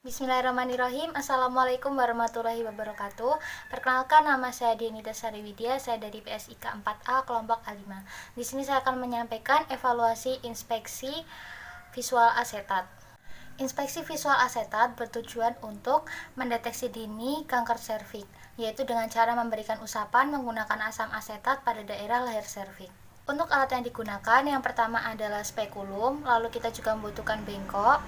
Bismillahirrahmanirrahim. Assalamualaikum warahmatullahi wabarakatuh. Perkenalkan, nama saya Dianita Sariwidya. Saya dari PSIK 4A kelompok A5. Di sini saya akan menyampaikan evaluasi inspeksi visual asetat. Inspeksi visual asetat bertujuan untuk mendeteksi dini kanker serviks, yaitu dengan cara memberikan usapan menggunakan asam asetat pada daerah leher serviks. Untuk alat yang digunakan, yang pertama adalah spekulum, lalu kita juga membutuhkan bengkok,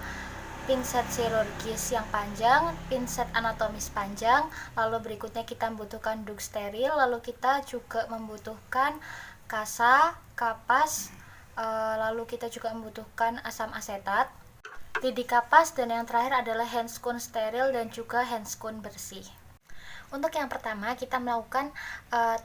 pinset chirurgis yang panjang, pinset anatomis panjang, lalu berikutnya kita membutuhkan duk steril, lalu kita juga membutuhkan kasa, kapas, lalu kita juga membutuhkan asam asetat, lidi kapas, dan yang terakhir adalah handscoon steril dan juga handscoon bersih. Untuk yang pertama, kita melakukan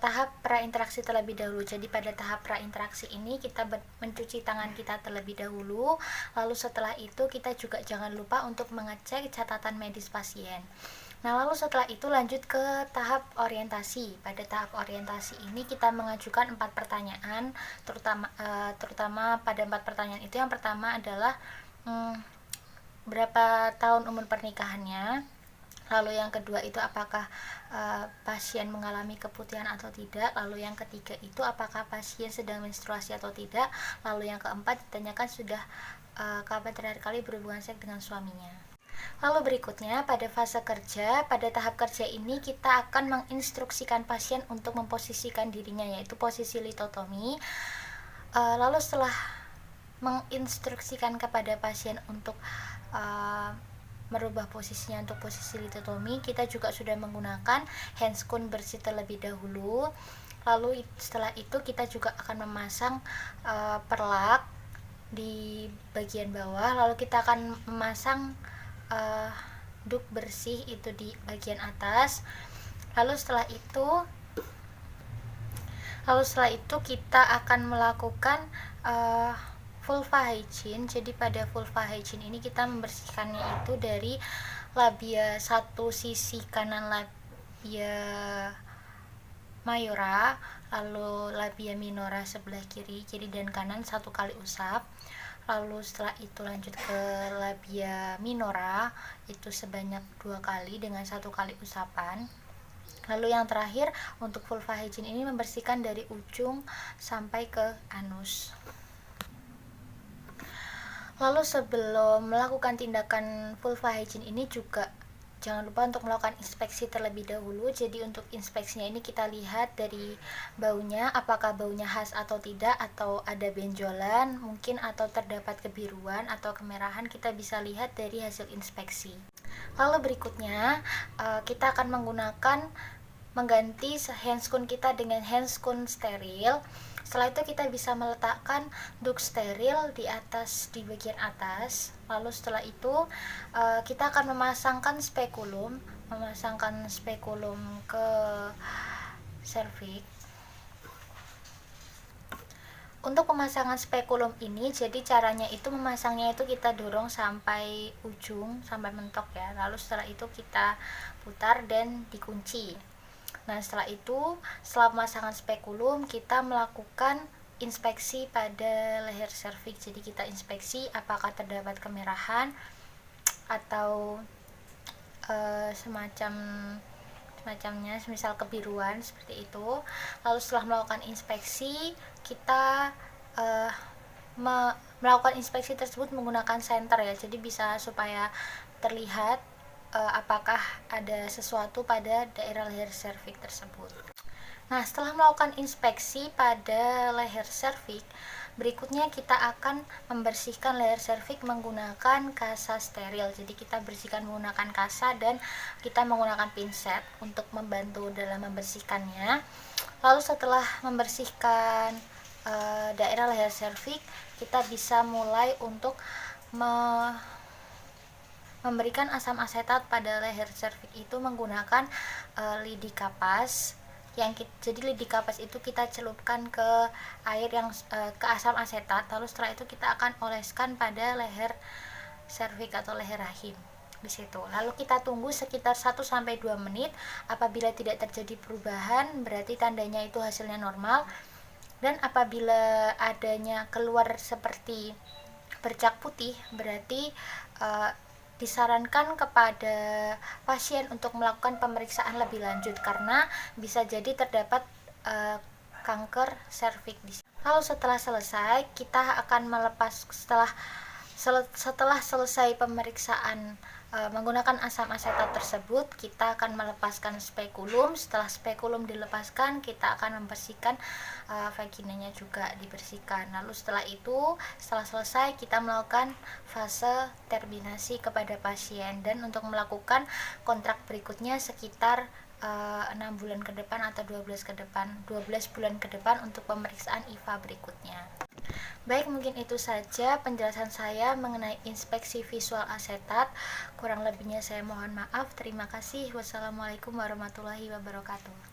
tahap prainteraksi terlebih dahulu. Jadi pada tahap prainteraksi ini kita mencuci tangan kita terlebih dahulu. Lalu setelah itu kita juga jangan lupa untuk mengecek catatan medis pasien. Nah, lalu setelah itu lanjut ke tahap orientasi. Pada tahap orientasi ini kita mengajukan 4 pertanyaan, terutama pada 4 pertanyaan itu yang pertama adalah berapa tahun umur pernikahannya. Lalu yang kedua itu apakah pasien mengalami keputihan atau tidak. Lalu yang ketiga itu apakah pasien sedang menstruasi atau tidak. Lalu yang keempat ditanyakan sudah kapan terakhir kali berhubungan seks dengan suaminya. Lalu berikutnya pada fase kerja, pada tahap kerja ini kita akan menginstruksikan pasien untuk memposisikan dirinya, yaitu posisi litotomi. Lalu setelah menginstruksikan kepada pasien untuk merubah posisinya untuk posisi litotomi, kita juga sudah menggunakan handscoon bersih terlebih dahulu. Lalu setelah itu kita juga akan memasang perlak di bagian bawah, lalu kita akan memasang duk bersih itu di bagian atas. Lalu setelah itu kita akan melakukan vulva hygiene. Jadi pada vulva hygiene ini kita membersihkannya itu dari labia satu sisi kanan labia mayora, lalu labia minora sebelah kiri dan kanan 1 kali usap. Lalu setelah itu lanjut ke labia minora itu sebanyak 2 kali dengan 1 kali usapan. Lalu yang terakhir untuk vulva hygiene ini membersihkan dari ujung sampai ke anus. Lalu sebelum melakukan tindakan vulva hygiene ini juga jangan lupa untuk melakukan inspeksi terlebih dahulu. Jadi untuk inspeksinya ini kita lihat dari baunya, apakah baunya khas atau tidak, atau ada benjolan mungkin, atau terdapat kebiruan atau kemerahan, kita bisa lihat dari hasil inspeksi. Lalu berikutnya kita akan mengganti handscoon kita dengan handscoon steril. Setelah itu kita bisa meletakkan duk steril di bagian atas. Lalu setelah itu kita akan memasangkan spekulum ke serviks. Untuk pemasangan spekulum ini, jadi caranya itu memasangnya itu kita dorong sampai ujung, sampai mentok ya. Lalu setelah itu kita putar dan dikunci. Nah, setelah pemasangan spekulum, kita melakukan inspeksi pada leher serviks. Jadi kita inspeksi apakah terdapat kemerahan atau semacamnya, misal kebiruan seperti itu. Lalu setelah melakukan inspeksi, kita melakukan inspeksi tersebut menggunakan senter ya. Jadi bisa supaya terlihat apakah ada sesuatu pada daerah leher serviks tersebut. Nah, setelah melakukan inspeksi pada leher serviks, berikutnya kita akan membersihkan leher serviks menggunakan kasa steril. Jadi kita bersihkan menggunakan kasa dan kita menggunakan pinset untuk membantu dalam membersihkannya. Lalu setelah membersihkan daerah leher serviks, kita bisa mulai untuk memberikan asam asetat pada leher serviks itu menggunakan lidi kapas. Jadi lidi kapas itu kita celupkan ke air ke asam asetat. Lalu setelah itu kita akan oleskan pada leher serviks atau leher rahim di situ. Lalu kita tunggu sekitar 1-2 menit. Apabila tidak terjadi perubahan, berarti tandanya itu hasilnya normal. Dan apabila adanya keluar seperti bercak putih, berarti disarankan kepada pasien untuk melakukan pemeriksaan lebih lanjut karena bisa jadi terdapat kanker serviks. Lalu setelah selesai, kita akan melepas setelah selesai pemeriksaan menggunakan asam asetat tersebut, kita akan melepaskan spekulum. Setelah spekulum dilepaskan, kita akan membersihkan vaginanya juga dibersihkan. Lalu setelah selesai, kita melakukan fase terminasi kepada pasien, dan untuk melakukan kontrak berikutnya sekitar 6 bulan ke depan atau 12 bulan ke depan untuk pemeriksaan IVA berikutnya. Baik, mungkin itu saja penjelasan saya mengenai inspeksi visual asetat. Kurang lebihnya saya mohon maaf. Terima kasih. Wassalamualaikum warahmatullahi wabarakatuh.